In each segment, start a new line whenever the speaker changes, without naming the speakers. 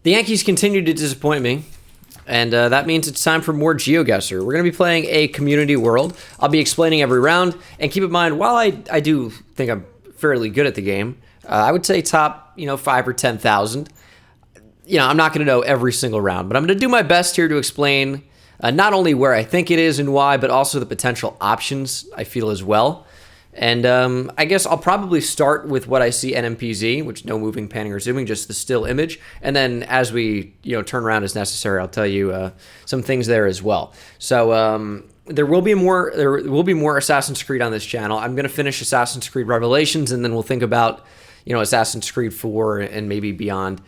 The Yankees continue to disappoint me, and that means it's time for more Geoguessr. We're going to be playing a community world. I'll be explaining every round, and keep in mind, while I do think I'm fairly good at the game, I would say top 5 or 10,000. I'm not going to know every single round, but I'm going to do my best here to explain not only where I think it is and why, but also the potential options I feel as well. And I guess I'll probably start with what I see NMPZ, which no moving, panning, or zooming, just the still image. And then as we turn around as necessary, I'll tell you some things there as well. So there will be more Assassin's Creed on this channel. I'm going to finish Assassin's Creed Revelations, and then we'll think about Assassin's Creed 4 and maybe beyond.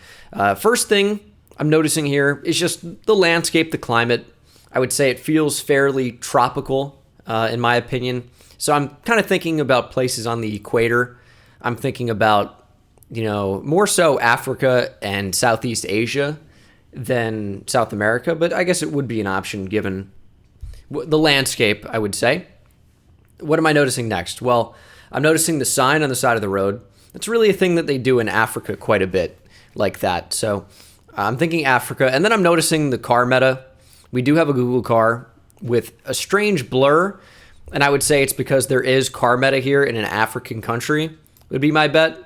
First thing I'm noticing here is just the landscape, the climate. I would say it feels fairly tropical, in my opinion. So I'm kind of thinking about places on the equator. I'm thinking about, more so Africa and Southeast Asia than South America, but I guess it would be an option given the landscape, I would say. What am I noticing next? Well, I'm noticing the sign on the side of the road. It's really a thing that they do in Africa quite a bit like that. So I'm thinking Africa, and then I'm noticing the car meta. We do have a Google car with a strange blur, and I would say it's because there is car meta here in an African country, would be my bet.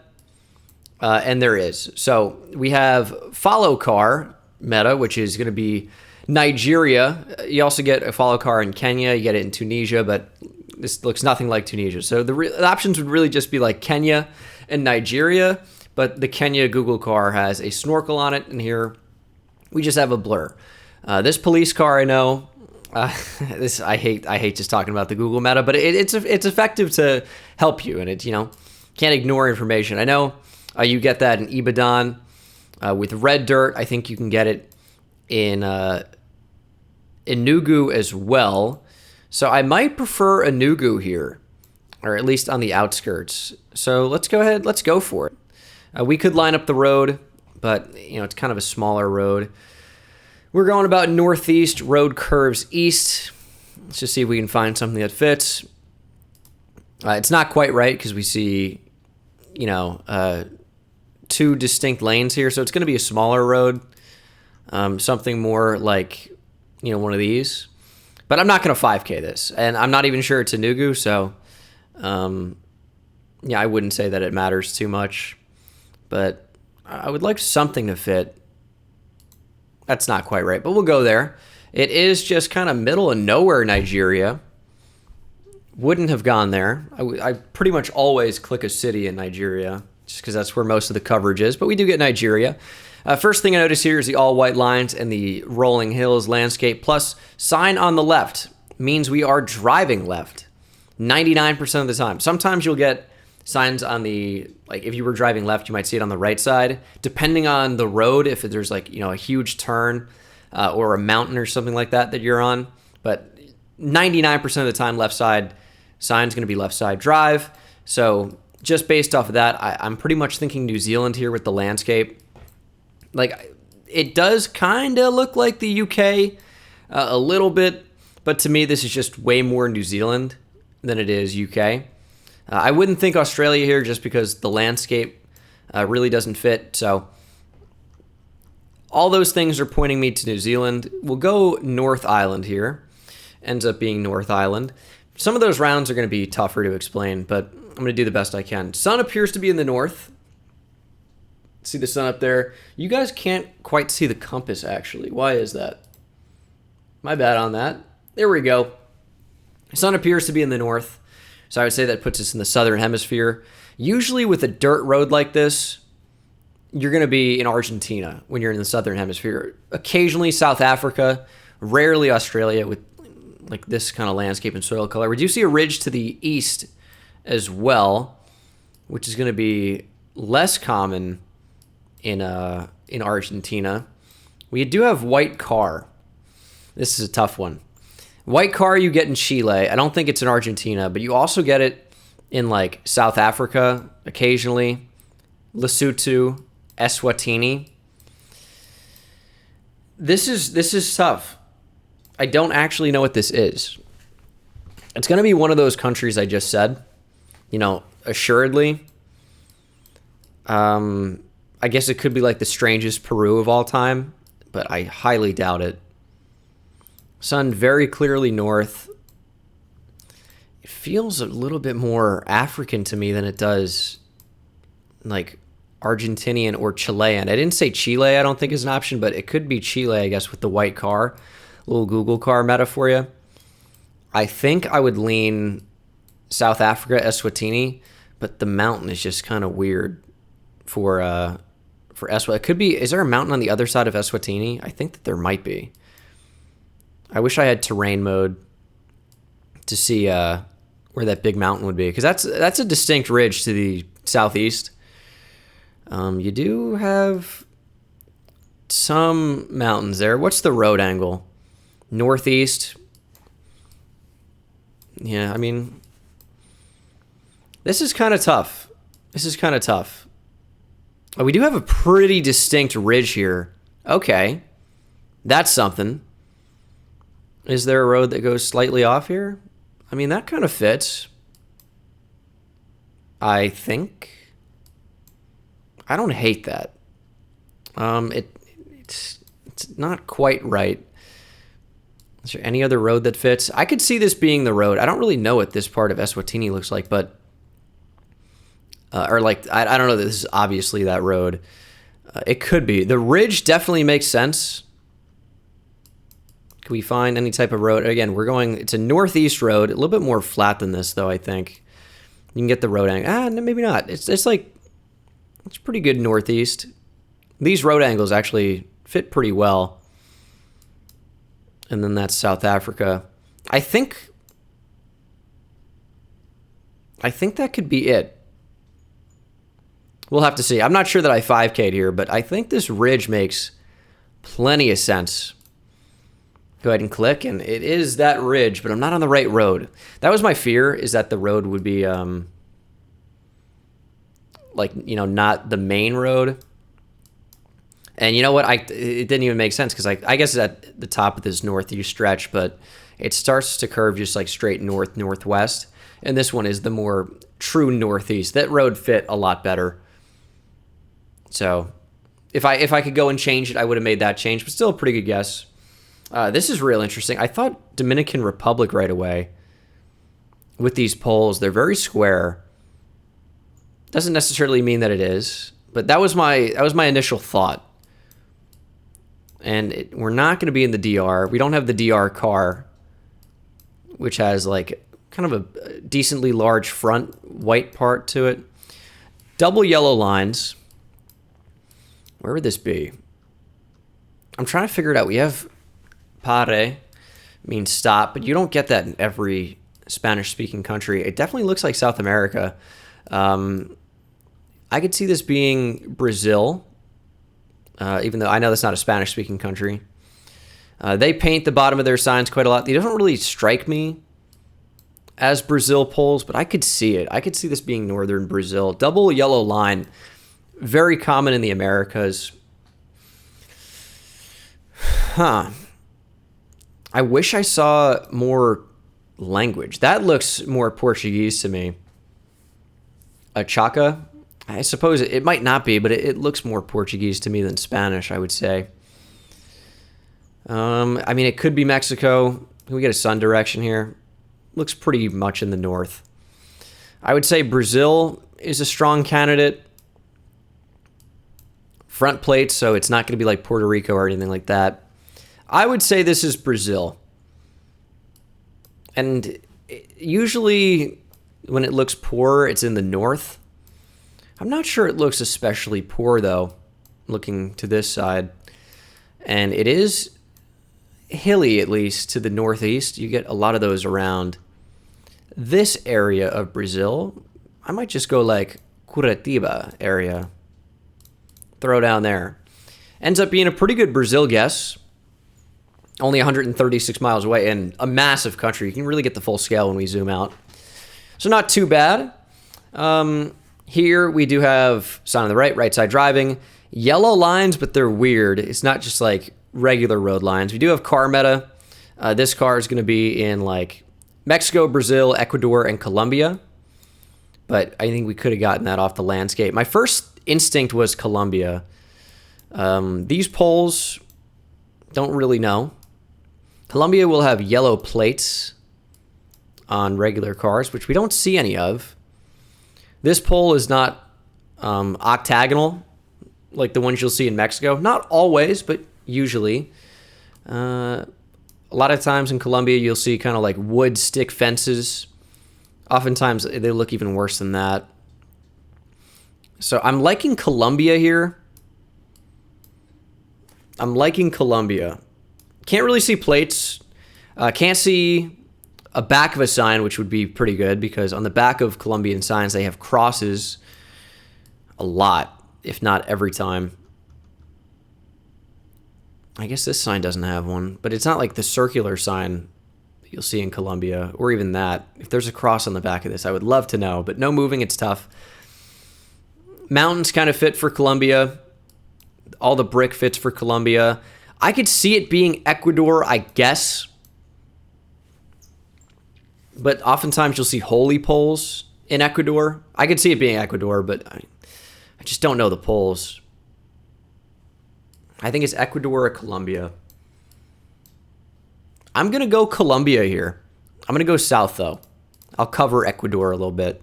And there is. So we have follow car meta, which is going to be Nigeria. You also get a follow car in Kenya. You get it in Tunisia, but this looks nothing like Tunisia. So the options would really just be like Kenya and Nigeria, but the Kenya Google car has a snorkel on it, and here we just have a blur. This police car, I know, I hate just talking about the Google meta, but it's effective to help you, and it can't ignore information. I know you get that in Ibadan with red dirt. I think you can get it in Enugu as well. So I might prefer Enugu here, or at least on the outskirts. So let's go ahead. Let's go for it. We could line up the road, but it's kind of a smaller road. We're going about northeast, road curves east. Let's just see if we can find something that fits. It's not quite right because we see, two distinct lanes here. So it's going to be a smaller road, something more like, one of these. But I'm not going to 5K this, and I'm not even sure it's Enugu, so I wouldn't say that it matters too much. But I would like something to fit. That's not quite right, but we'll go there. It is just kind of middle of nowhere, Nigeria. Wouldn't have gone there. I pretty much always click a city in Nigeria, just because that's where most of the coverage is, but we do get Nigeria. First thing I notice here is the all-white lines and the rolling hills landscape, plus sign on the left means we are driving left 99% of the time. Sometimes you'll get signs on the, if you were driving left, you might see it on the right side. Depending on the road, if there's a huge turn or a mountain or something like that you're on. But 99% of the time, left side sign's going to be left side drive. So just based off of that, I'm pretty much thinking New Zealand here with the landscape. It does kind of look like the UK a little bit, but to me, this is just way more New Zealand than it is UK. I wouldn't think Australia here just because the landscape really doesn't fit. So all those things are pointing me to New Zealand. We'll go North Island here. Ends up being North Island. Some of those rounds are going to be tougher to explain, but I'm going to do the best I can. Sun appears to be in the north. See the sun up there. You guys can't quite see the compass, actually. Why is that? My bad on that. There we go. Sun appears to be in the north. So I would say that puts us in the southern hemisphere. Usually with a dirt road like this, you're going to be in Argentina when you're in the southern hemisphere. Occasionally South Africa, rarely Australia with this kind of landscape and soil color. We do see a ridge to the east as well, which is going to be less common in Argentina. We do have white car. This is a tough one. White car you get in Chile. I don't think it's in Argentina, but you also get it in South Africa occasionally, Lesotho, Eswatini. This is tough. I don't actually know what this is. It's going to be one of those countries I just said, assuredly. I I guess it could be like the strangest Peru of all time, but I highly doubt it. Sun very clearly north. It feels a little bit more African to me than it does like Argentinian or Chilean. I didn't say Chile, I don't think is an option, but it could be Chile, I guess, with the white car. Little Google car meta for you. I think I would lean South Africa, Eswatini, but the mountain is just kind of weird for Eswatini. It could be, is there a mountain on the other side of Eswatini? I think that there might be. I wish I had terrain mode to see where that big mountain would be, because that's a distinct ridge to the southeast. You do have some mountains there. What's the road angle? Northeast. Yeah, I mean, this is kind of tough. Oh, we do have a pretty distinct ridge here. Okay, that's something. Is there a road that goes slightly off here? I mean, that kind of fits. I think. I don't hate that. It's not quite right. Is there any other road that fits? I could see this being the road. I don't really know what this part of Eswatini looks like, but or like I don't know that this is obviously that road. It could be. The ridge definitely makes sense. Can we find any type of road? Again, it's a northeast road, a little bit more flat than this, though, I think. You can get the road angle. No, maybe not. It's pretty good northeast. These road angles actually fit pretty well. And then that's South Africa. I think that could be it. We'll have to see. I'm not sure that I 5K'd here, but I think this ridge makes plenty of sense. Go ahead and click, and it is that ridge, but I'm not on the right road. That was my fear, is that the road would be, not the main road. And you know what? It didn't even make sense, because I guess it's at the top of this northeast stretch, but it starts to curve just like straight northwest. And this one is the more true northeast. That road fit a lot better. So if I could go and change it, I would have made that change, but still a pretty good guess. This is real interesting. I thought Dominican Republic right away with these poles. They're very square. Doesn't necessarily mean that it is, but that was my initial thought. And we're not going to be in the DR. We don't have the DR car, which has like kind of a decently large front white part to it. Double yellow lines. Where would this be? I'm trying to figure it out. We have pare, means stop, but you don't get that in every Spanish-speaking country. It definitely looks like South America. I could see this being Brazil, even though I know that's not a Spanish-speaking country. They paint the bottom of their signs quite a lot. They don't really strike me as Brazil poles, but I could see it. I could see this being northern Brazil. Double yellow line, very common in the Americas. Huh. I wish I saw more language. That looks more Portuguese to me. A chaca? I suppose it might not be, but it looks more Portuguese to me than Spanish, I would say. I mean, it could be Mexico. Can we get a sun direction here? Looks pretty much in the north. I would say Brazil is a strong candidate. Front plate, so it's not going to be like Puerto Rico or anything like that. I would say this is Brazil. And usually when it looks poor, it's in the north. I'm not sure it looks especially poor, though, looking to this side. And it is hilly, at least, to the northeast. You get a lot of those around this area of Brazil. I might just go like Curitiba area. Throw down there. Ends up being a pretty good Brazil guess. Only 136 miles away and a massive country. You can really get the full scale when we zoom out. So not too bad. Here we do have sign on the right side driving. Yellow lines, but they're weird. It's not just like regular road lines. We do have car meta. This car is going to be in like Mexico, Brazil, Ecuador, and Colombia. But I think we could have gotten that off the landscape. My first instinct was Colombia. These polls, don't really know. Colombia will have yellow plates on regular cars, which we don't see any of. This pole is not octagonal like the ones you'll see in Mexico. Not always, but usually. A lot of times in Colombia, you'll see kind of like wood stick fences. Oftentimes, they look even worse than that. So I'm liking Colombia here. I'm liking Colombia. Can't really see plates. Can't see a back of a sign, which would be pretty good, because on the back of Colombian signs, they have crosses a lot, if not every time. I guess this sign doesn't have one, but it's not like the circular sign that you'll see in Colombia, or even that. If there's a cross on the back of this, I would love to know, but no moving, it's tough. Mountains kind of fit for Colombia. All the brick fits for Colombia. I could see it being Ecuador, I guess. But oftentimes you'll see holy poles in Ecuador. I could see it being Ecuador, but I just don't know the poles. I think it's Ecuador or Colombia. I'm going to go Colombia here. I'm going to go south, though. I'll cover Ecuador a little bit.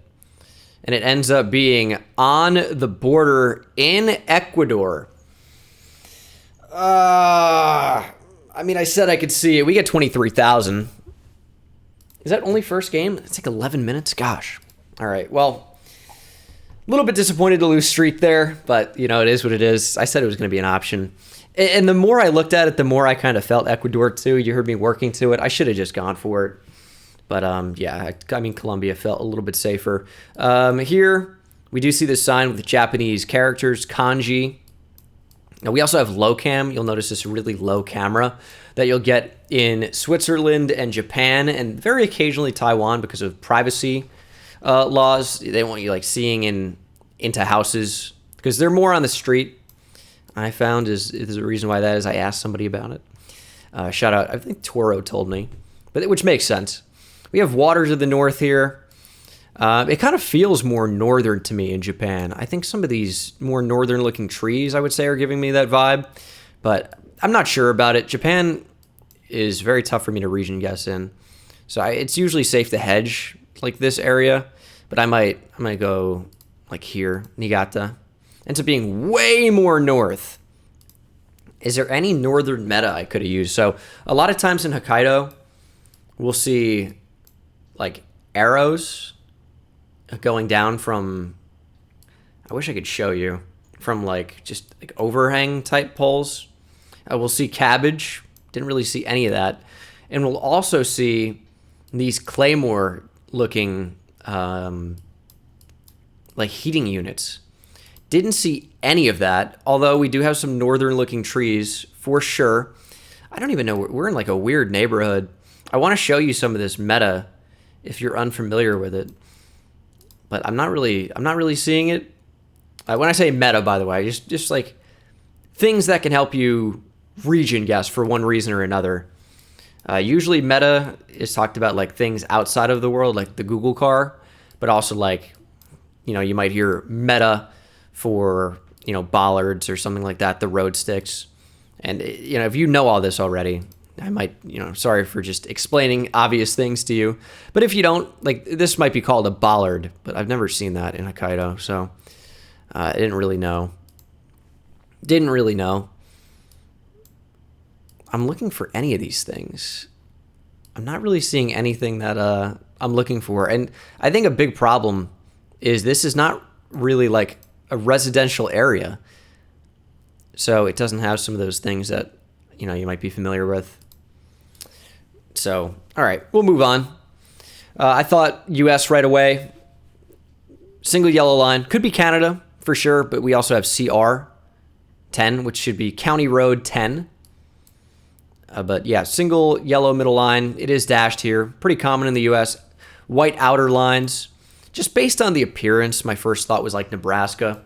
And it ends up being on the border in Ecuador. I mean, I said I could see it. We get 23,000. Is that only first game? It's like 11 minutes? Gosh. All right. Well, a little bit disappointed to lose streak there, but, you know, it is what it is. I said it was going to be an option. And the more I looked at it, the more I kind of felt Ecuador, too. You heard me working to it. I should have just gone for it. But, yeah, I mean, Colombia felt a little bit safer. Here, we do see this sign with Japanese characters, kanji. Now, we also have low cam. You'll notice this really low camera that you'll get in Switzerland and Japan, and very occasionally Taiwan because of privacy laws. They want you like seeing into houses because they're more on the street. I found is the reason why that is. I asked somebody about it. Shout out, I think Toro told me, but which makes sense. We have water to the north here. It kind of feels more northern to me in Japan. I think some of these more northern-looking trees, I would say, are giving me that vibe, but I'm not sure about it. Japan is very tough for me to region guess in, so it's usually safe to hedge like this area, but I might go like here, Niigata. Ends up being way more north. Is there any northern meta I could have used? So a lot of times in Hokkaido, we'll see like arrows going down from, I wish I could show you, from like just like overhang type poles. We'll see cabbage. Didn't really see any of that. And we'll also see these claymore looking like heating units. Didn't see any of that, although we do have some northern looking trees for sure. I don't even know, we're in like a weird neighborhood. I want to show you some of this meta if you're unfamiliar with it. But I'm not really seeing it. When I say meta, by the way, just like things that can help you region guess for one reason or another. Usually meta is talked about like things outside of the world, like the Google car, but also like, you know, you might hear meta for, you know, bollards or something like that, the road sticks. And, you know, if you know all this already, I might, you know, sorry for just explaining obvious things to you. But if you don't, like, this might be called a bollard, but I've never seen that in Hokkaido, so I didn't really know. I'm looking for any of these things. I'm not really seeing anything that I'm looking for. And I think a big problem is this is not really like a residential area. So it doesn't have some of those things that, you know, you might be familiar with. So, all right, we'll move on. I thought US right away. Single yellow line. Could be Canada for sure, but we also have CR 10, which should be County Road 10. But yeah, single yellow middle line. It is dashed here. Pretty common in the US. White outer lines. Just based on the appearance, my first thought was like Nebraska.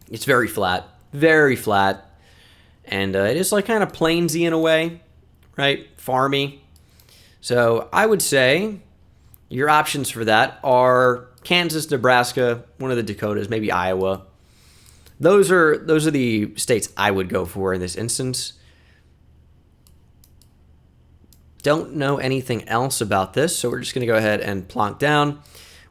It's very flat. Very flat. And it is like kind of plainsy in a way, right? Farmy. So I would say your options for that are Kansas, Nebraska, one of the Dakotas, maybe Iowa. those are the states I would go for in this instance. Don't know anything else about this, so we're just going to go ahead and plonk down.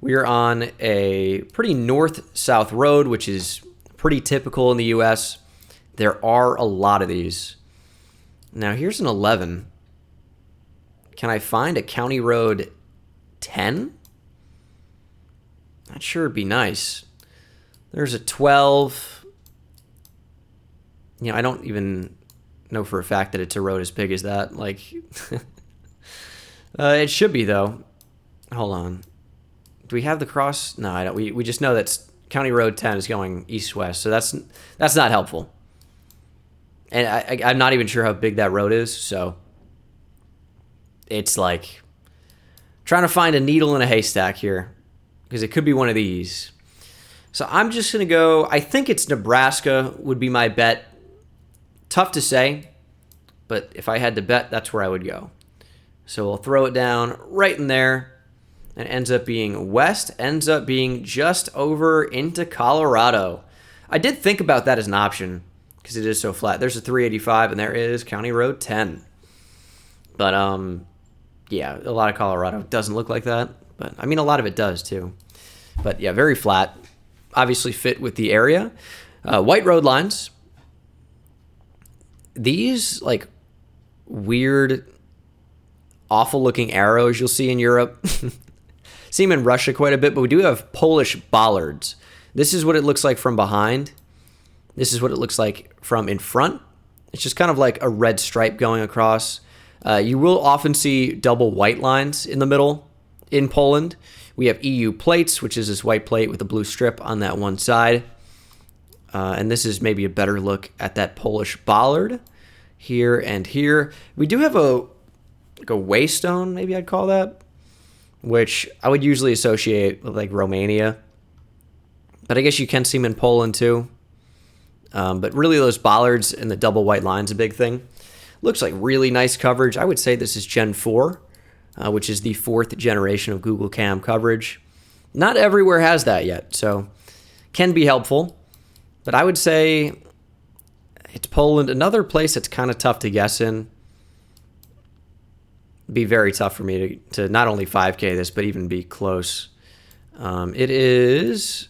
We are on a pretty north-south road, which is pretty typical in the U.S. There are a lot of these. Now, here's an 11. Can I find a county road 10? That sure would be nice. There's a 12. You know, I don't even know for a fact that it's a road as big as that. Like, it should be, though. Hold on. Do we have the cross? No, I don't. We just know that County Road 10 is going east-west, so that's not helpful. And I'm not even sure how big that road is, so it's like trying to find a needle in a haystack here, because it could be one of these. So I'm just going to go, I think it's Nebraska would be my bet. Tough to say, but if I had to bet, that's where I would go. So we'll throw it down right in there. And ends up being west, ends up being just over into Colorado. I did think about that as an option because it is so flat. There's a 385 and there is County Road 10. But yeah, a lot of Colorado doesn't look like that. But I mean, a lot of it does too. But yeah, very flat. Obviously fit with the area. White road lines. These like weird, awful looking arrows you'll see in Europe. See them in Russia quite a bit, but we do have Polish bollards. This is what it looks like from behind. This is what it looks like from in front. It's just kind of like a red stripe going across. You will often see double white lines in the middle in Poland. We have EU plates, which is this white plate with a blue strip on that one side. And this is maybe a better look at that Polish bollard here and here. We do have a waystone, maybe I'd call that, which I would usually associate with like Romania. But I guess you can see them in Poland too. But really those bollards and the double white line's a big thing. Looks like really nice coverage. I would say this is Gen 4, which is the 4th generation of Google Cam coverage. Not everywhere has that yet, so can be helpful. But I would say it's Poland. Another place that's kind of tough to guess in. Be very tough for me to not only 5K this, but even be close. It is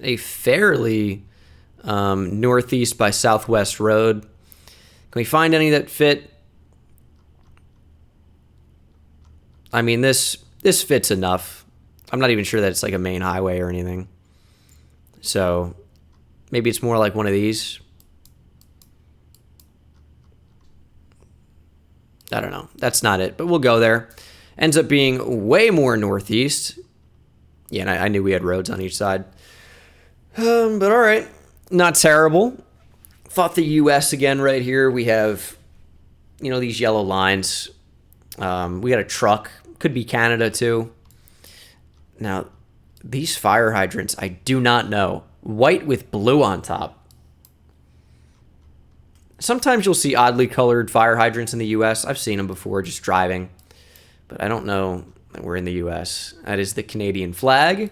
a fairly northeast by southwest road. Can we find any that fit? I mean, this fits enough. I'm not even sure that it's like a main highway or anything. So maybe it's more like one of these. I don't know. That's not it, but we'll go there. Ends up being way more northeast. Yeah, and I knew we had roads on each side. But all right. Not terrible. Thought the U.S. again right here. We have, these yellow lines. We got a truck. Could be Canada too. Now, these fire hydrants, I do not know. White with blue on top. Sometimes you'll see oddly colored fire hydrants in the U.S. I've seen them before just driving, but I don't know that we're in the U.S. That is the Canadian flag.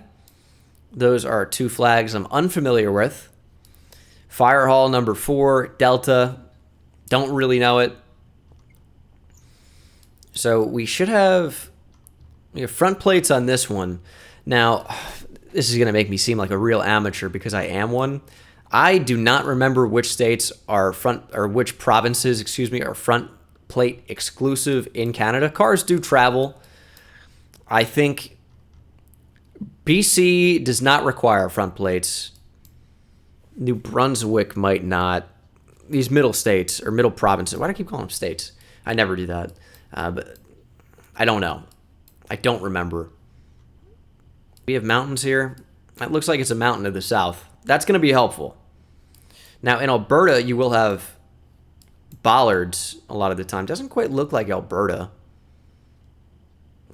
Those are two flags I'm unfamiliar with. Fire hall number 4, Delta. Don't really know it. So we should have front plates on this one. Now, this is going to make me seem like a real amateur because I am one. I do not remember which states are which provinces, are front plate exclusive in Canada. Cars do travel. I think BC does not require front plates. New Brunswick might not. These middle states or middle provinces. Why do I keep calling them states? I never do that. But I don't know. I don't remember. We have mountains here. It looks like it's a mountain to the south. That's going to be helpful. Now, in Alberta, you will have bollards a lot of the time. Doesn't quite look like Alberta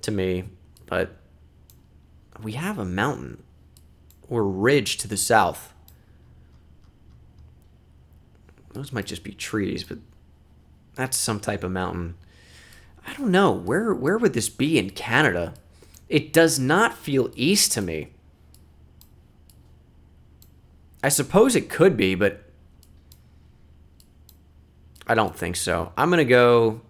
to me, but we have a mountain or ridge to the south. Those might just be trees, but that's some type of mountain. I don't know. Where would this be in Canada? It does not feel east to me. I suppose it could be, but I don't think so. I'm gonna go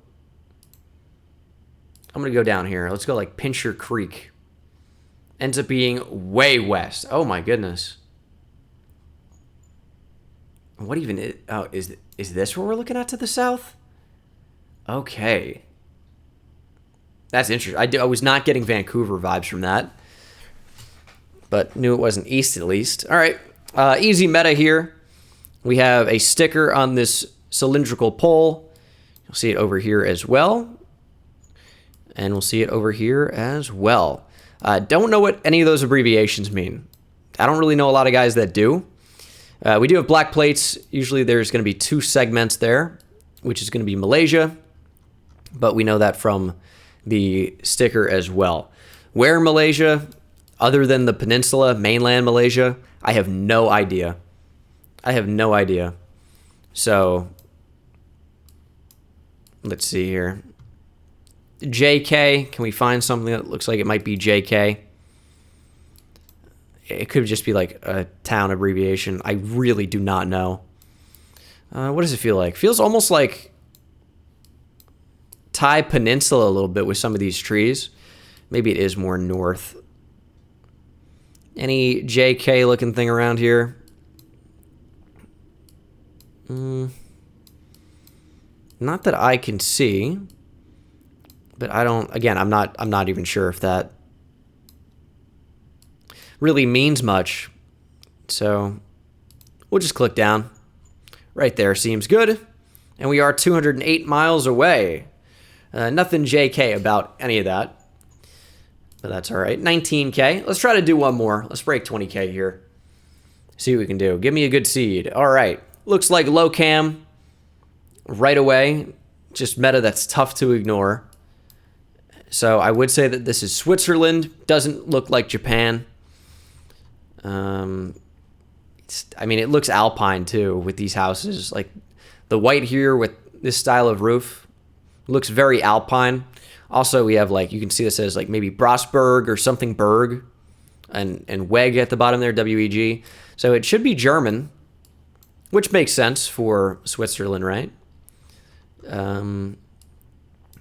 down here. Let's go like Pincher Creek. Ends up being way west. Oh my goodness. What even is, oh, is this what we're looking at to the south? Okay. That's interesting. I was not getting Vancouver vibes from that, but knew it wasn't east at least. All right, easy meta here. We have a sticker on this cylindrical pole. You'll see it over here as well, and we'll see it over here as well. Don't know what any of those abbreviations mean. I don't really know a lot of guys that do. We do have black plates. Usually there's going to be 2 segments there, which is going to be Malaysia, but we know that from the sticker as well. Where Malaysia, other than the peninsula, mainland Malaysia, I have no idea. I have no idea. So, let's see here. JK, can we find something that looks like it might be JK? It could just be like a town abbreviation. I really do not know. What does it feel like? Feels almost like Thai Peninsula a little bit with some of these trees. Maybe it is more north. Any JK looking thing around here? Not that I can see. But I don't, again, I'm not even sure if that really means much. So we'll just click down. Right there seems good. And we are 208 miles away. Nothing JK about any of that. But that's all right. 19K. Let's try to do one more. Let's break 20K here. See what we can do. Give me a good seed. All right. Looks like low cam right away. Just meta that's tough to ignore. So I would say that this is Switzerland. Doesn't look like Japan. I mean, it looks alpine too with these houses. Like the white here with this style of roof looks very alpine. Also, we have like, you can see this as like maybe Brasberg or something Berg and Weg at the bottom there, W-E-G. So it should be German, which makes sense for Switzerland, right?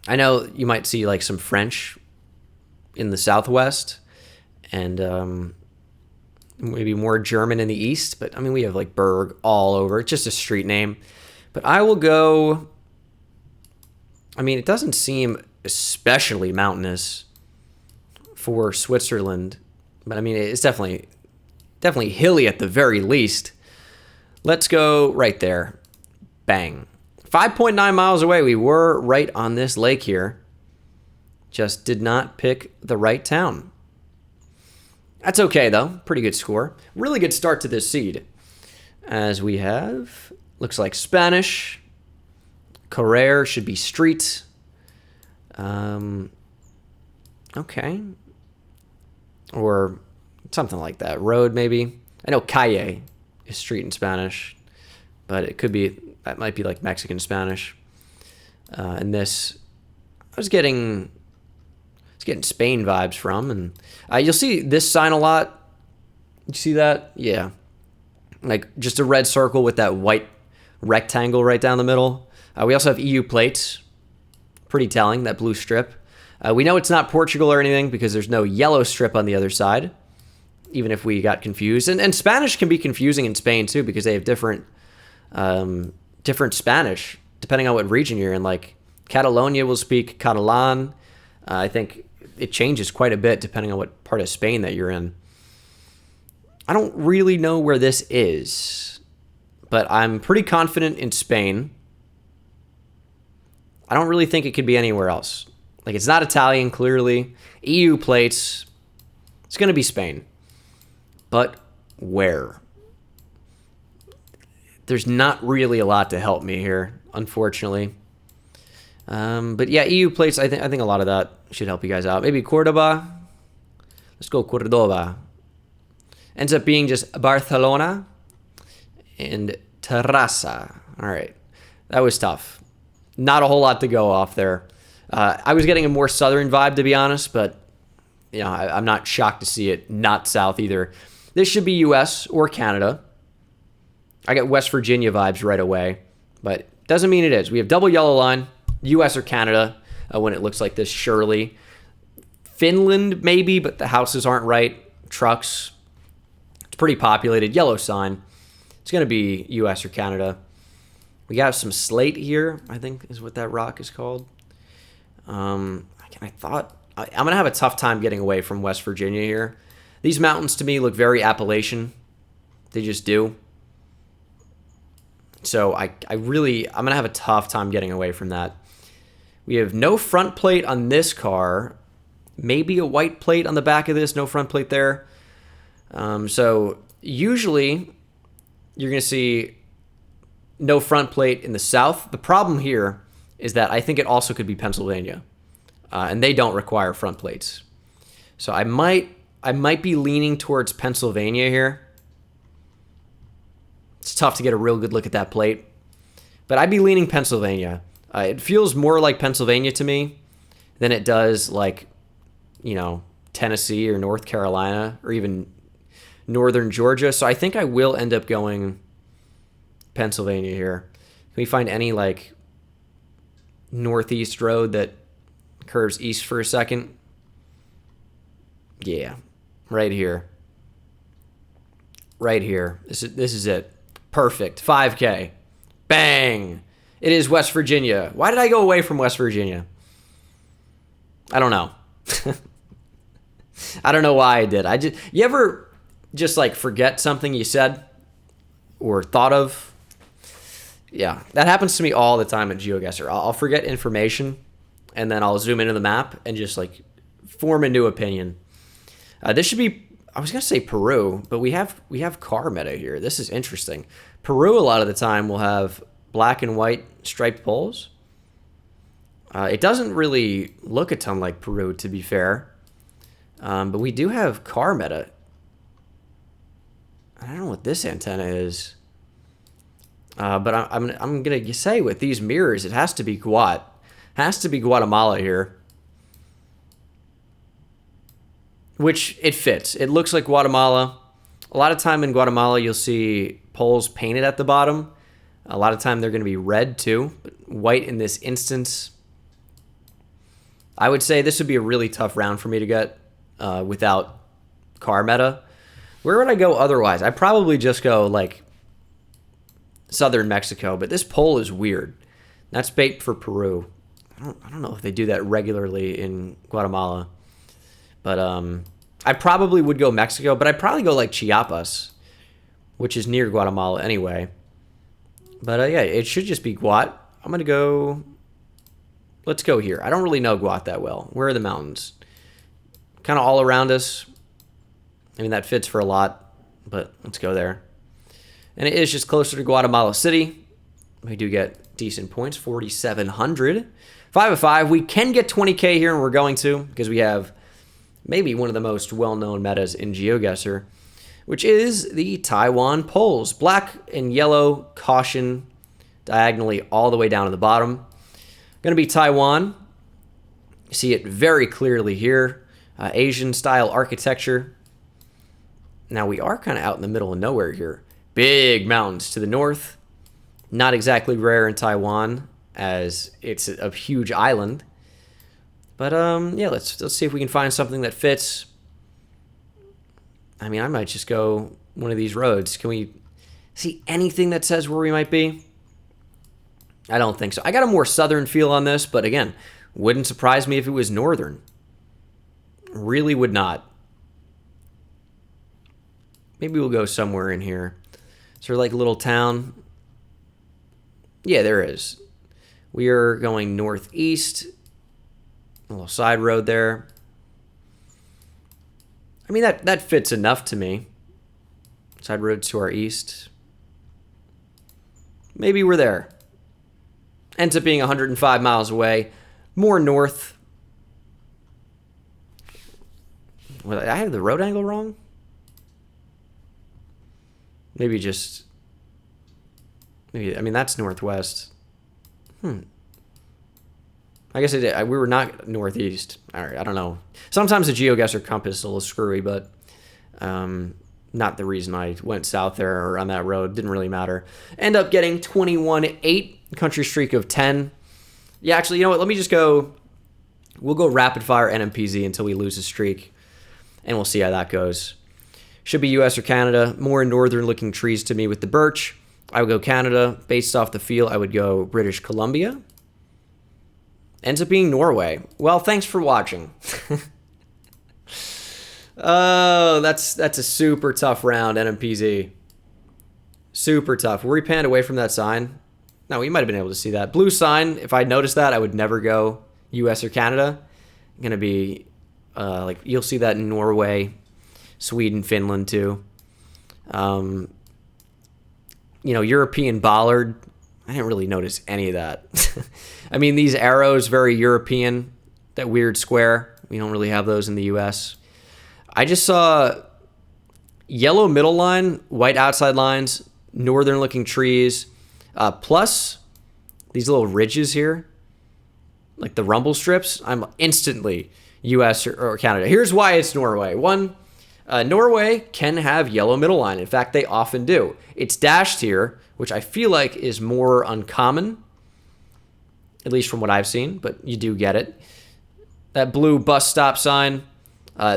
I know you might see like some French in the southwest and maybe more German in the east, but I mean, we have like Berg all over. It's just a street name. But I will go, I mean, it doesn't seem especially mountainous for Switzerland, but I mean, it's definitely hilly at the very least. Let's go right there. Bang. 5.9 miles away. We were right on this lake here. Just did not pick the right town. That's okay, though. Pretty good score. Really good start to this seed. As we have, looks like Spanish. Carrer should be street. Okay. Or something like that. Road, maybe. I know calle is street in Spanish, but it could be, that might be like Mexican Spanish. And this, I was getting Spain vibes from, and you'll see this sign a lot. You see that? Yeah. Like just a red circle with that white rectangle right down the middle. We also have EU plates. Pretty telling, that blue strip. We know it's not Portugal or anything because there's no yellow strip on the other side, even if we got confused. And Spanish can be confusing in Spain too because they have different Spanish depending on what region you're in. Like Catalonia will speak Catalan. I think it changes quite a bit depending on what part of Spain that you're in. I don't really know where this is, but I'm pretty confident in Spain. I don't really think it could be anywhere else. Like, it's not Italian, clearly. EU plates. It's going to be Spain. But where? There's not really a lot to help me here, unfortunately. But yeah, EU plates, I think a lot of that should help you guys out. Maybe Cordoba. Let's go Cordoba. Ends up being just Barcelona and Terrassa. All right. That was tough. Not a whole lot to go off there. I was getting a more southern vibe, to be honest, but I'm not shocked to see it not south either. This should be US or Canada. I get West Virginia vibes right away, but doesn't mean it is. We have double yellow line, U.S. or Canada when it looks like this, surely. Finland, maybe, but the houses aren't right. Trucks. It's pretty populated. Yellow sign. It's going to be U.S. or Canada. We got some slate here, I think is what that rock is called. I thought I'm going to have a tough time getting away from West Virginia here. These mountains to me look very Appalachian. They just do. So I'm going to have a tough time getting away from that. We have no front plate on this car. Maybe a white plate on the back of this. No front plate there. So usually you're going to see no front plate in the South. The problem here is that I think it also could be Pennsylvania. And they don't require front plates. So I might be leaning towards Pennsylvania here. It's tough to get a real good look at that plate. But I'd be leaning Pennsylvania. It feels more like Pennsylvania to me than it does like, Tennessee or North Carolina or even northern Georgia. So I think I will end up going Pennsylvania here. Can we find any like northeast road that curves east for a second? Yeah, right here. Right here. This is it. Perfect. 5K. Bang. It is West Virginia. Why did I go away from West Virginia? I don't know. I don't know why I did. You ever just like forget something you said or thought of? Yeah, that happens to me all the time at Geoguessr. I'll forget information and then I'll zoom into the map and just like form a new opinion. This should be, I was going to say Peru, but we have car meta here. This is interesting. Peru, a lot of the time, will have black and white striped poles. It doesn't really look a ton like Peru, to be fair. But we do have car meta. I don't know what this antenna is. But I'm going to say with these mirrors, it has to be Has to be Guatemala here. Which it fits. It looks like Guatemala. A lot of time in Guatemala, you'll see poles painted at the bottom. A lot of time they're going to be red too. But white in this instance. I would say this would be a really tough round for me to get without car meta. Where would I go otherwise? I'd probably just go like southern Mexico. But this pole is weird. That's bait for Peru. I don't know if they do that regularly in Guatemala. But I probably would go Mexico, but I'd probably go like Chiapas, which is near Guatemala anyway. But yeah, it should just be Guat. I'm going to go, let's go here. I don't really know Guat that well. Where are the mountains? Kind of all around us. I mean, that fits for a lot, but let's go there. And it is just closer to Guatemala City. We do get decent points, 4,700. 5 of 5. We can get 20K here, and we're going to, because we have maybe one of the most well-known metas in Geoguessr, which is the Taiwan poles. Black and yellow, caution, diagonally all the way down to the bottom. Going to be Taiwan. You see it very clearly here. Asian-style architecture. Now, we are kind of out in the middle of nowhere here. Big mountains to the north. Not exactly rare in Taiwan, as it's a huge island. But yeah, let's see if we can find something that fits. I mean, I might just go one of these roads. Can we see anything that says where we might be? I don't think so. I got a more southern feel on this, but again, wouldn't surprise me if it was northern. Really would not. Maybe we'll go somewhere in here. Is there like a little town? Yeah, there is. We are going northeast. A little side road there. I mean, that fits enough to me. Side roads to our east. Maybe we're there. Ends up being 105 miles away. More north. Well, I have the road angle wrong? Maybe just... Maybe, I mean, that's northwest. I guess we were not northeast. All right, I don't know. Sometimes the Geoguessr compass is a little screwy, but not the reason I went south there or on that road. Didn't really matter. End up getting 21-8, country streak of 10. Yeah, actually, you know what? Let me just go. We'll go rapid fire NMPZ until we lose a streak, and we'll see how that goes. Should be US or Canada. More northern looking trees to me with the birch. I would go Canada. Based off the feel, I would go British Columbia. Ends up being Norway. Well, thanks for watching. Oh, that's a super tough round, NMPZ. Super tough. Were we panned away from that sign? No, we might have been able to see that. Blue sign, if I noticed that, I would never go US or Canada. Going to be, like, you'll see that in Norway, Sweden, Finland, too. You know, European bollard, I didn't really notice any of that. I mean, these arrows, very European, that weird square. We don't really have those in the US. I just saw yellow middle line, white outside lines, northern looking trees, plus these little ridges here, like the rumble strips. I'm instantly US or Canada. Here's why it's Norway. One, Norway can have yellow middle line. In fact, they often do. It's dashed here, which I feel like is more uncommon, at least from what I've seen, but you do get it. That blue bus stop sign.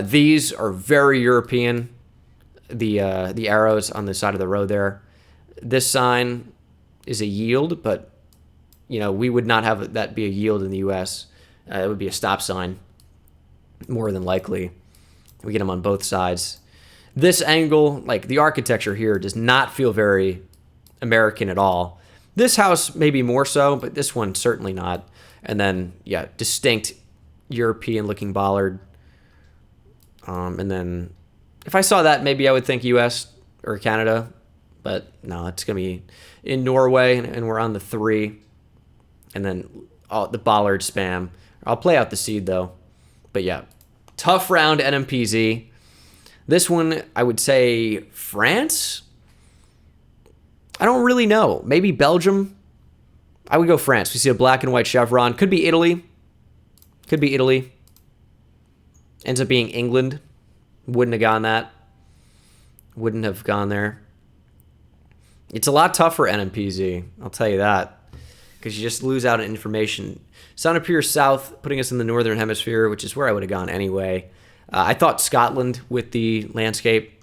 These are very European, the arrows on the side of the road there. This sign is a yield, but, you know, we would not have that be a yield in the U.S. It would be a stop sign, more than likely. We get them on both sides. This angle, like the architecture here, does not feel very American at all. This house maybe more so, but this one certainly not. And then, yeah, distinct European-looking bollard. And then if I saw that, maybe I would think U.S. or Canada. But no, it's going to be in Norway, and we're on the 3. And then the bollard spam. I'll play out the seed, though. But yeah, tough round NMPZ. This one, I would say France? I don't really know. Maybe Belgium? I would go France. We see a black and white chevron. Could be Italy. Could be Italy. Ends up being England. Wouldn't have gone that. Wouldn't have gone there. It's a lot tougher NMPZ. I'll tell you that. Because you just lose out on information. Sun appears south, putting us in the northern hemisphere, which is where I would have gone anyway. I thought Scotland with the landscape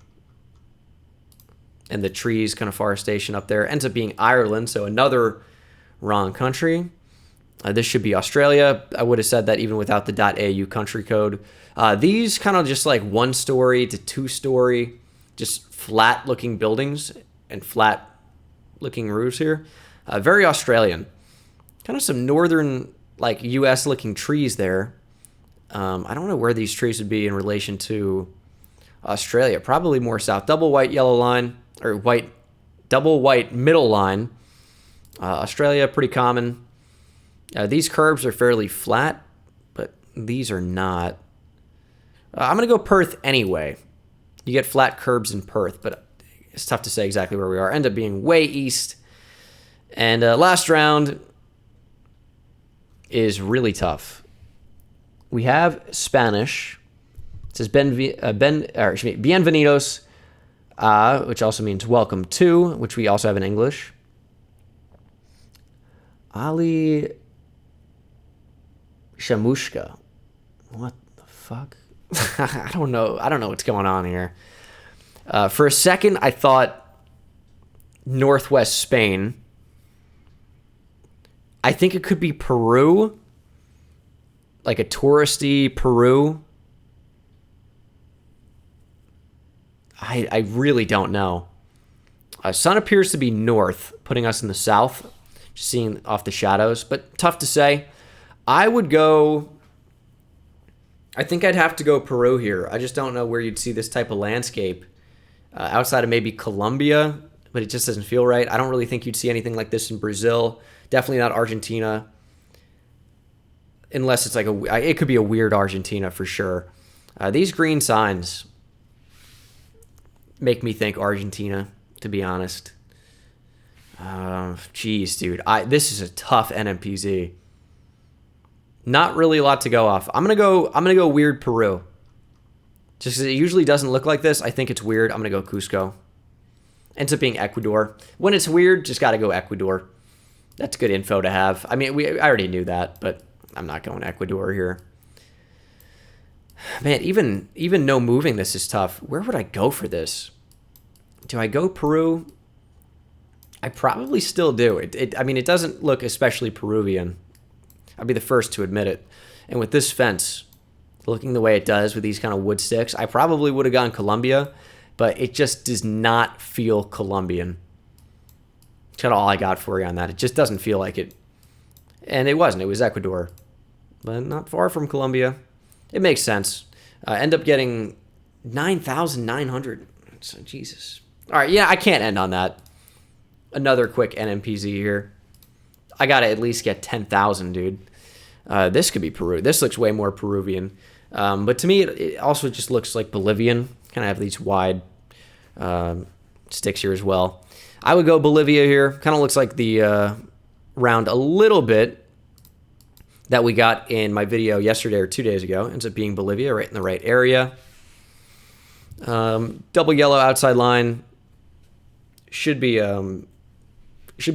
and the trees, kind of forestation up there. Ends up being Ireland, so another wrong country. This should be Australia. I would have said that even without the .au country code. These kind of just like 1-story to 2-story, just flat-looking buildings and flat-looking roofs here. Very Australian. Kind of some northern, like U.S.-looking trees there. I don't know where these trees would be in relation to Australia. Probably more south. Double white yellow line, or double white middle line. Australia, pretty common. These curbs are fairly flat, but these are not. I'm going to go Perth anyway. You get flat curbs in Perth, but it's tough to say exactly where we are. End up being way east. And last round is really tough. We have Spanish. It says bienvenidos, which also means welcome to, which we also have in English. Ali Shamushka. What the fuck? I don't know. I don't know what's going on here. For a second, I thought northwest Spain. I think it could be Peru. Like a touristy Peru. I really don't know. Sun appears to be north, putting us in the south. Just seeing off the shadows, but tough to say. I would go. I think I'd have to go Peru here. I just don't know where you'd see this type of landscape outside of maybe Colombia, but it just doesn't feel right. I don't really think you'd see anything like this in Brazil. Definitely not Argentina, unless it's like it could be a weird Argentina for sure. These green signs make me think Argentina, to be honest. Jeez, dude. This is a tough NMPZ. Not really a lot to go off. I'm gonna go weird Peru. Just 'cause it usually doesn't look like this. I think it's weird. I'm going to go Cusco. Ends up being Ecuador. When it's weird, just got to go Ecuador. That's good info to have. I mean, I already knew that, but I'm not going Ecuador here. Man, even no moving this is tough. Where would I go for this? Do I go Peru? I probably still do. I mean, it doesn't look especially Peruvian. I'll be the first to admit it. And with this fence, looking the way it does with these kind of wood sticks, I probably would have gone Colombia, but it just does not feel Colombian. That's kind of all I got for you on that. It just doesn't feel like it. And it wasn't. It was Ecuador. But not far from Colombia. It makes sense. End up getting 9,900. So, Jesus. All right, yeah, I can't end on that. Another quick NMPZ here. I got to at least get 10,000, dude. This could be Peru. This looks way more Peruvian. But to me, it also just looks like Bolivian. Kind of have these wide sticks here as well. I would go Bolivia here. Kind of looks like the round a little bit that we got in my video yesterday or 2 days ago. Ends up being Bolivia, right in the right area. Double yellow outside line. Should be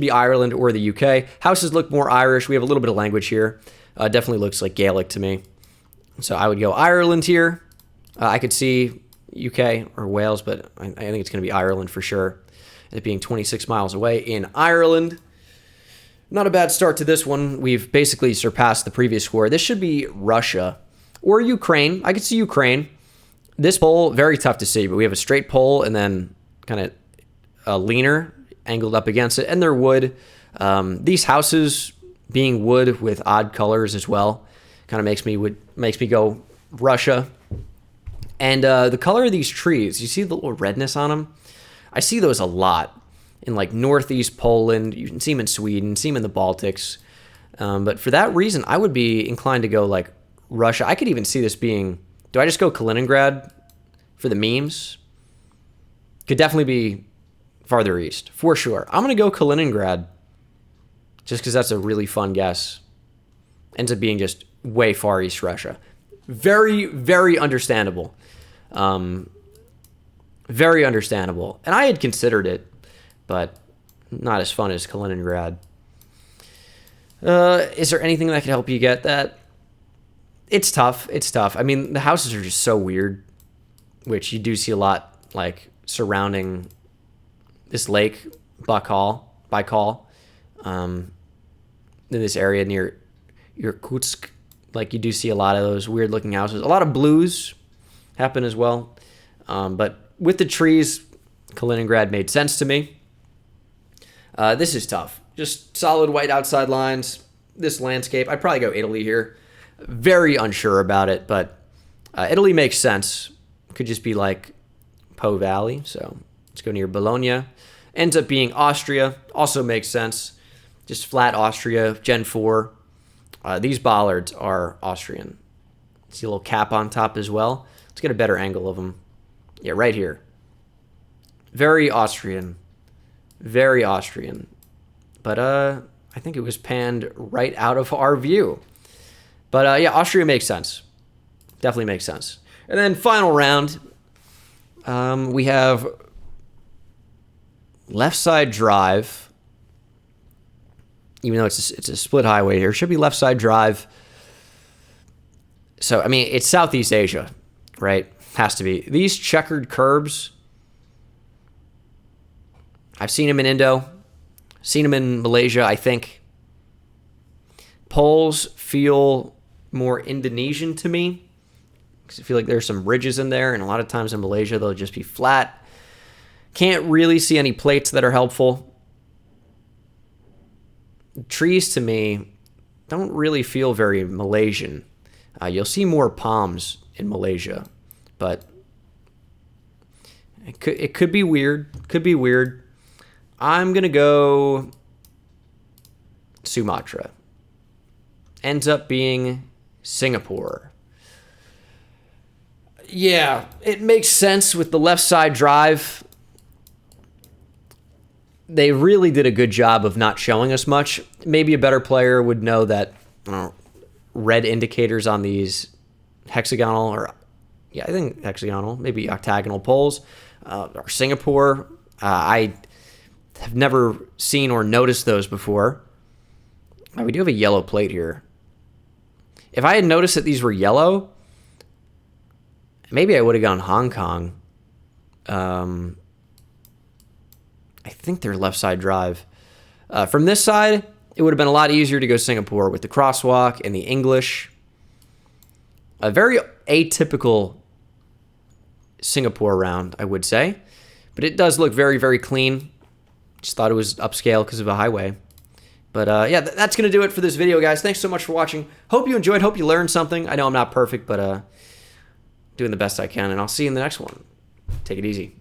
Ireland or the UK. Houses look more Irish. We have a little bit of language here. Definitely looks like Gaelic to me. So I would go Ireland here. I could see UK or Wales, but I think it's going to be Ireland for sure. It being 26 miles away in Ireland. Not a bad start to this one. We've basically surpassed the previous score. This should be Russia or Ukraine. I could see Ukraine. This pole, very tough to see, but we have a straight pole and then kind of a leaner angled up against it, and they're wood. These houses being wood with odd colors as well kind of makes me go Russia. And the color of these trees, you see the little redness on them? I see those a lot in like northeast Poland. You can see them in Sweden, see them in the Baltics. But for that reason, I would be inclined to go like Russia. I could even see this being, do I just go Kaliningrad for the memes? Could definitely be farther east, for sure. I'm going to go Kaliningrad just because that's a really fun guess. Ends up being just way far east Russia. Very, very understandable. Very understandable. And I had considered it, but not as fun as Kaliningrad. Is there anything that could help you get that? It's tough. It's tough. I mean, the houses are just so weird, which you do see a lot, like, surrounding this lake, Baikal, in this area near Irkutsk. Like, you do see a lot of those weird-looking houses. A lot of blues happen as well. But with the trees, Kaliningrad made sense to me. This is tough. Just solid white outside lines. This landscape, I'd probably go Italy here. Very unsure about it, but Italy makes sense. Could just be like Po Valley, so let's go near Bologna. Ends up being Austria, also makes sense. Just flat Austria, Gen 4. These bollards are Austrian. See a little cap on top as well. Let's get a better angle of them. Yeah, right here. Very Austrian. Very Austrian. But I think it was panned right out of our view. But yeah, Austria makes sense. Definitely makes sense. And then final round, we have left side drive. Even though it's a split highway here, it should be left side drive. So, I mean, it's Southeast Asia, right? Has to be. These checkered curbs, I've seen them in Indo, seen them in Malaysia, I think. Poles feel more Indonesian to me, because I feel like there's some ridges in there, and a lot of times in Malaysia, they'll just be flat. Can't really see any plates that are helpful. Trees, to me, don't really feel very Malaysian. You'll see more palms in Malaysia, but it could be weird. Could be weird. I'm going to go Sumatra. Ends up being Singapore. Yeah, it makes sense with the left side drive. They really did a good job of not showing us much. Maybe a better player would know that red indicators on these hexagonal or Yeah, I think hexagonal, maybe octagonal poles. Or Singapore, I have never seen or noticed those before. Oh, we do have a yellow plate here. If I had noticed that these were yellow, maybe I would have gone Hong Kong. I think they're left side drive. From this side, it would have been a lot easier to go Singapore with the crosswalk and the English. A very atypical Singapore round, I would say. But it does look very, very clean. Just thought it was upscale because of a highway. But yeah, that's going to do it for this video, guys. Thanks so much for watching. Hope you enjoyed. Hope you learned something. I know I'm not perfect, but doing the best I can. And I'll see you in the next one. Take it easy.